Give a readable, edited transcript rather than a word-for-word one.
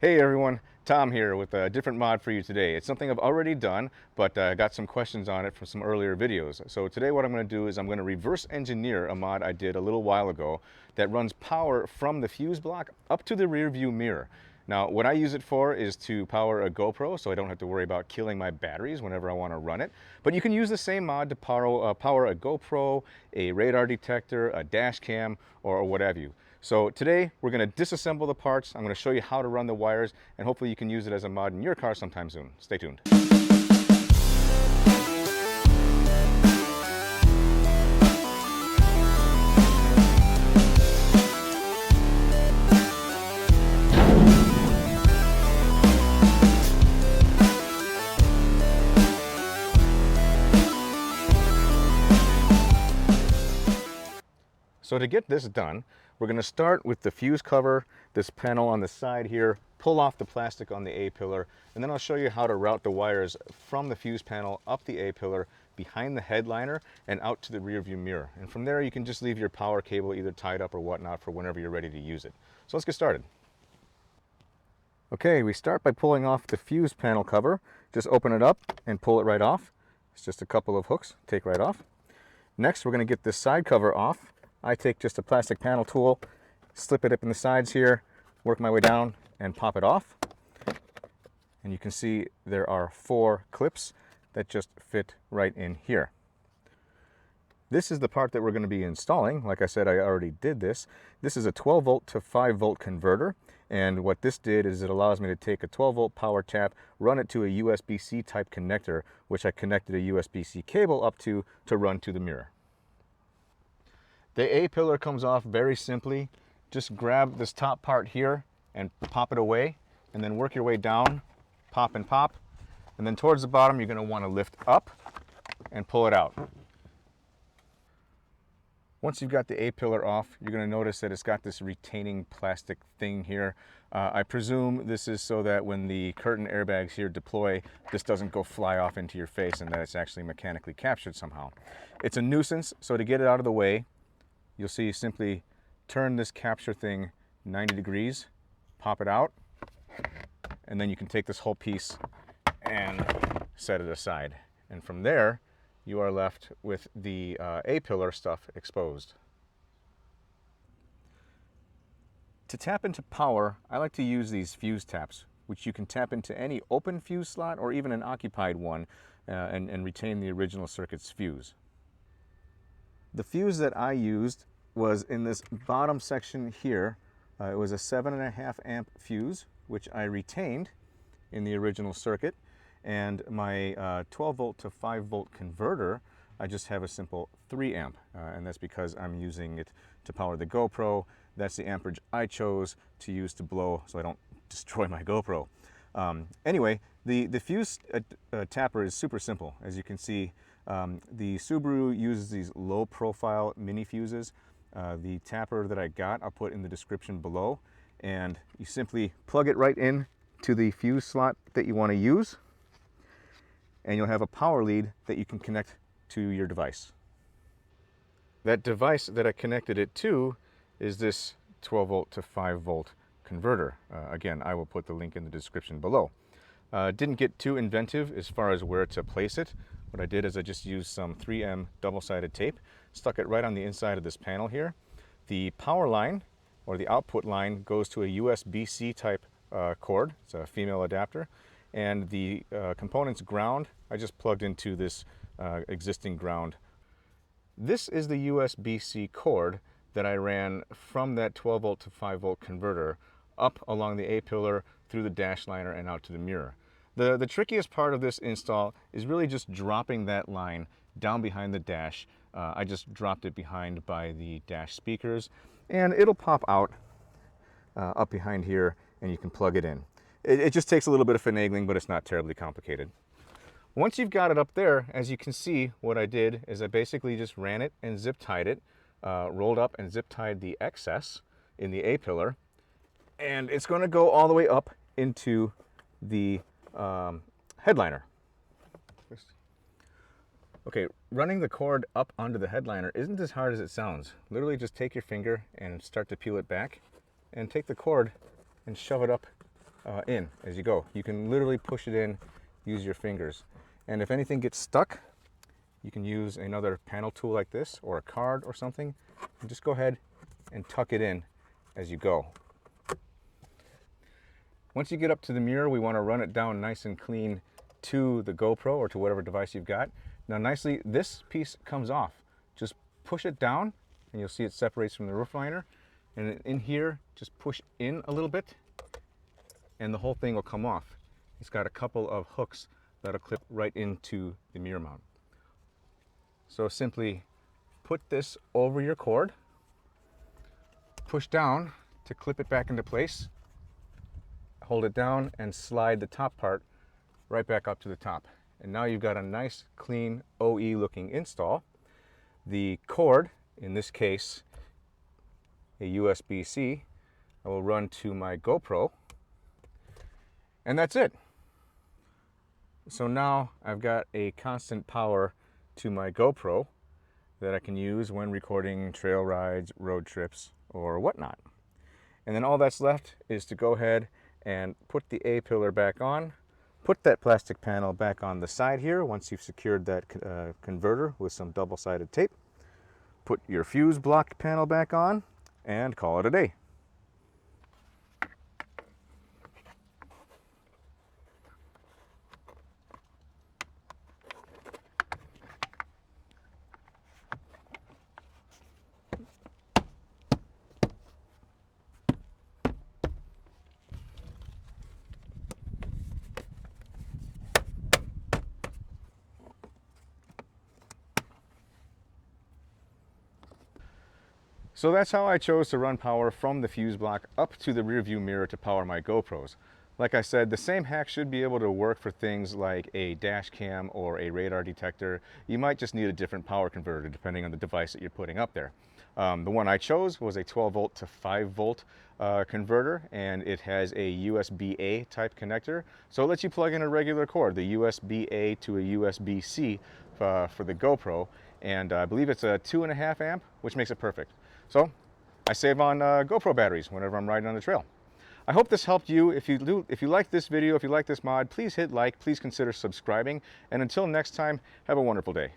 Hey everyone, Tom here with a different mod for you today. It's something I've already done, but I got some questions on it from some earlier videos. So today what I'm going to do is I'm going to reverse engineer a mod I did a little while ago that runs power from the fuse block up to the rear view mirror. Now what I use it for is to power a GoPro, so I don't have to worry about killing my batteries whenever I want to run it. But you can use the same mod to power a GoPro, a radar detector, a dash cam, or what have you. So today we're going to disassemble the parts. I'm going to show you how to run the wires, and hopefully you can use it as a mod in your car sometime soon. Stay tuned. So to get this done, we're going to start with the fuse cover, this panel on the side here, pull off the plastic on the A-pillar, and then I'll show you how to route the wires from the fuse panel up the A-pillar, behind the headliner, and out to the rear view mirror. And from there you can just leave your power cable either tied up or whatnot for whenever you're ready to use it. So let's get started. Okay, we start by pulling off the fuse panel cover. Just open it up and pull it right off. It's just a couple of hooks, take right off. Next we're going to get this side cover off. I take just a plastic panel tool, slip it up in the sides here, work my way down and pop it off. And you can see there are 4 clips that just fit right in here. This is the part that we're going to be installing. Like I said, I already did this. This is a 12 volt to 5 volt converter. And what this did is it allows me to take a 12 volt power tap, run it to a USBC type connector, which I connected a USBC cable up to run to the mirror. The A-pillar comes off very simply. Just grab this top part here and pop it away, and then work your way down, pop and pop, and then towards the bottom you're going to want to lift up and pull it out. Once you've got the A-pillar off, you're going to notice that it's got this retaining plastic thing here. I presume this is so that when the curtain airbags here deploy, this doesn't go fly off into your face and that it's actually mechanically captured somehow. It's a nuisance, so to get it out of the way, you'll see you simply turn this capture thing 90 degrees, pop it out, and then you can take this whole piece and set it aside. And from there, you are left with the A-pillar stuff exposed. To tap into power, I like to use these fuse taps, which you can tap into any open fuse slot or even an occupied one and retain the original circuit's fuse. The fuse that I used was in this bottom section here. It was a 7.5 amp fuse, which I retained in the original circuit. And my 12 volt to 5 volt converter, I just have a simple 3 amp. And that's because I'm using it to power the GoPro. That's the amperage I chose to use to blow so I don't destroy my GoPro. Anyway, the fuse tapper is super simple. As you can see, the Subaru uses these low profile mini fuses. The tapper that I got, I'll put in the description below. And you simply plug it right in to the fuse slot that you want to use. And you'll have a power lead that you can connect to your device. That device that I connected it to is this 12 volt to 5 volt converter. Again, I will put the link in the description below. Didn't get too inventive as far as where to place it. What I did is I just used some 3M double-sided tape, stuck it right on the inside of this panel here. The power line, or the output line, goes to a USBC type cord. It's a female adapter. And the component's ground, I just plugged into this existing ground. This is the USB-C cord that I ran from that 12 volt to 5 volt converter up along the A-pillar through the dash liner and out to the mirror. The trickiest part of this install is really just dropping that line down behind the dash. I just dropped it behind by the dash speakers, and it'll pop out up behind here and you can plug it in. It just takes a little bit of finagling, but it's not terribly complicated. Once you've got it up there, as you can see, what I did is I basically just ran it and zip tied it, rolled up and zip tied the excess in the A-pillar, and it's going to go all the way up into the headliner. Okay, running the cord up onto the headliner isn't as hard as it sounds. Literally just take your finger and start to peel it back, and take the cord and shove it up in as you go. You can literally push it in, use your fingers. And if anything gets stuck, you can use another panel tool like this or a card or something, and just go ahead and tuck it in as you go. Once you get up to the mirror, we want to run it down nice and clean to the GoPro or to whatever device you've got. Now nicely, this piece comes off. Just push it down and you'll see it separates from the roof liner. And in here, just push in a little bit and the whole thing will come off. It's got a couple of hooks that'll clip right into the mirror mount. So simply put this over your cord, push down to clip it back into place, hold it down and slide the top part right back up to the top. And now you've got a nice, clean, OE looking install. The cord, in this case, a USBC, I will run to my GoPro, and that's it. So now I've got a constant power to my GoPro that I can use when recording trail rides, road trips, or whatnot. And then all that's left is to go ahead and put the A-pillar back on, put that plastic panel back on the side here once you've secured that converter with some double-sided tape, put your fuse block panel back on, and call it a day. So that's how I chose to run power from the fuse block up to the rear view mirror to power my GoPros. Like I said, the same hack should be able to work for things like a dash cam or a radar detector. You might just need a different power converter depending on the device that you're putting up there. The one I chose was a 12 volt to 5 volt converter, and it has a USB-A type connector. So it lets you plug in a regular cord, the USB-A to a USB-C for the GoPro. And I believe it's a 2.5 amp, which makes it perfect. So I save on GoPro batteries whenever I'm riding on the trail. I hope this helped you. If you like this video, if you like this mod, please hit like, please consider subscribing. And until next time, have a wonderful day.